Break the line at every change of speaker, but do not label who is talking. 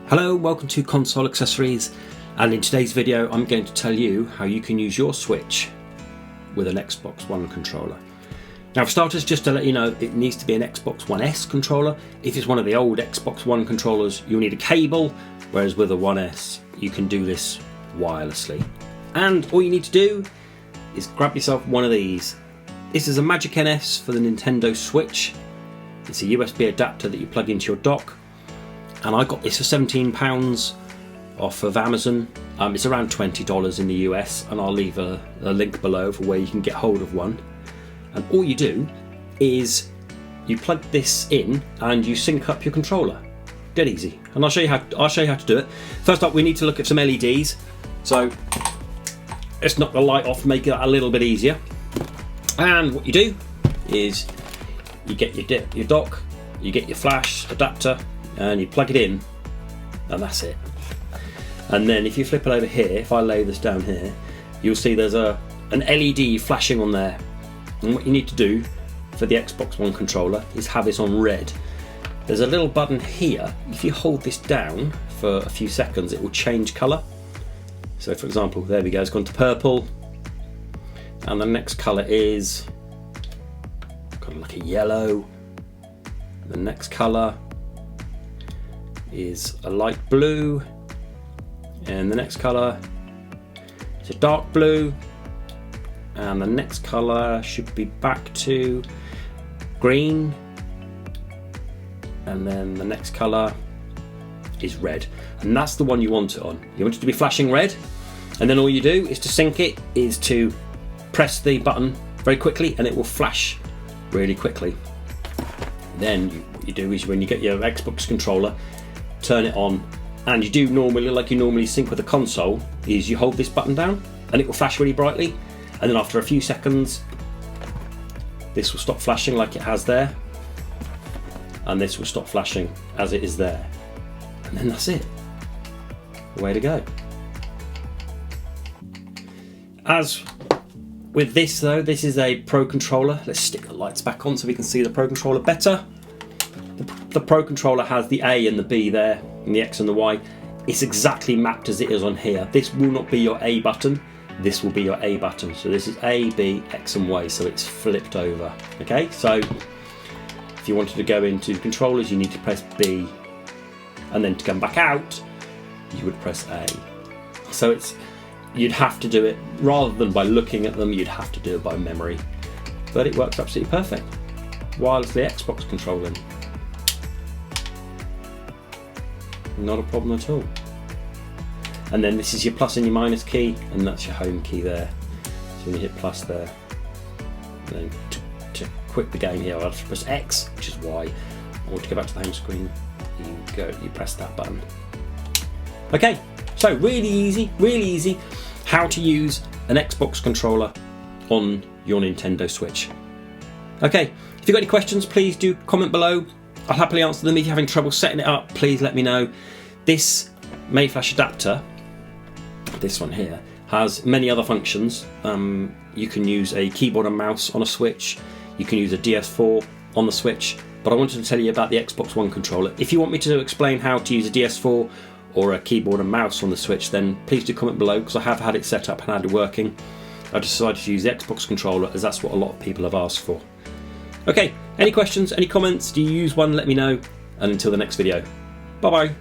Hello, welcome to Console Accessories, and in today's video I'm going to tell you how you can use your Switch with an Xbox One controller. Now for starters, just to let you know, it needs to be an Xbox One S controller. If it's one of the old Xbox One controllers, you'll need a cable, whereas with a One S you can do this wirelessly. And all you need to do is grab yourself one of these. This is a Magic NS for the Nintendo Switch. It's a USB adapter that you plug into your dock. And I got this for £17 off of Amazon. It's around $20 in the US, and I'll leave a link below for where you can get hold of one. And all you do is you plug this in and you sync up your controller. Dead easy. And I'll show you how to do it. First up, we need to look at some LEDs. So let's knock the light off, make it a little bit easier. And what you do is you get your dock, you get your flash adapter, and you plug it in, and that's it. And then if you flip it over here, if I lay this down here, you'll see there's an LED flashing on there. And what you need to do for the Xbox One controller is have this on red. There's a little button here. If you hold this down for a few seconds, it will change colour. So for example, there we go, it's gone to purple. And the next colour is kind of like a yellow. The next colour is a light blue, and the next colour is a dark blue, and the next colour should be back to green, and then the next colour is red, and that's the one you want it on. You want it to be flashing red, and then all you do is to sync it is to press the button very quickly and it will flash really quickly. Then what you do is when you get your Xbox controller, turn it on, and you do normally, like you normally sync with a console, is you hold this button down and it will flash really brightly, and then after a few seconds this will stop flashing like it has there, and this will stop flashing as it is there, and then that's it. Way to go. As with this though, this is a Pro controller. Let's stick the lights back on so we can see the Pro controller better. The Pro controller has the A and the B there, and the X and the Y. It's exactly mapped as it is on here. This will not be your A button, this will be your A button. So this is A, B, X and Y, so it's flipped over. Okay, so if you wanted to go into controllers, you need to press B, and then to come back out, you would press A. So you'd have to do it, rather than by looking at them, you'd have to do it by memory. But it works absolutely perfect. Wirelessly Xbox controlling. Not a problem at all. And then this is your plus and your minus key, and that's your home key there. So when you hit plus there, and then to quit the game here, I'll have to press X, which is Y, or to go back to the home screen, you press that button. Okay, so really easy how to use an Xbox controller on your Nintendo Switch. Okay, if you've got any questions, please do comment below. I'll happily answer them. If you're having trouble setting it up, please let me know. This Mayflash adapter, this one here, has many other functions. You can use a keyboard and mouse on a Switch. You can use a DS4 on the Switch. But I wanted to tell you about the Xbox One controller. If you want me to explain how to use a DS4 or a keyboard and mouse on the Switch, then please do comment below, because I have had it set up and had it working. I decided to use the Xbox controller as that's what a lot of people have asked for. Okay, any questions, any comments, do you use one, let me know, and until the next video, bye bye.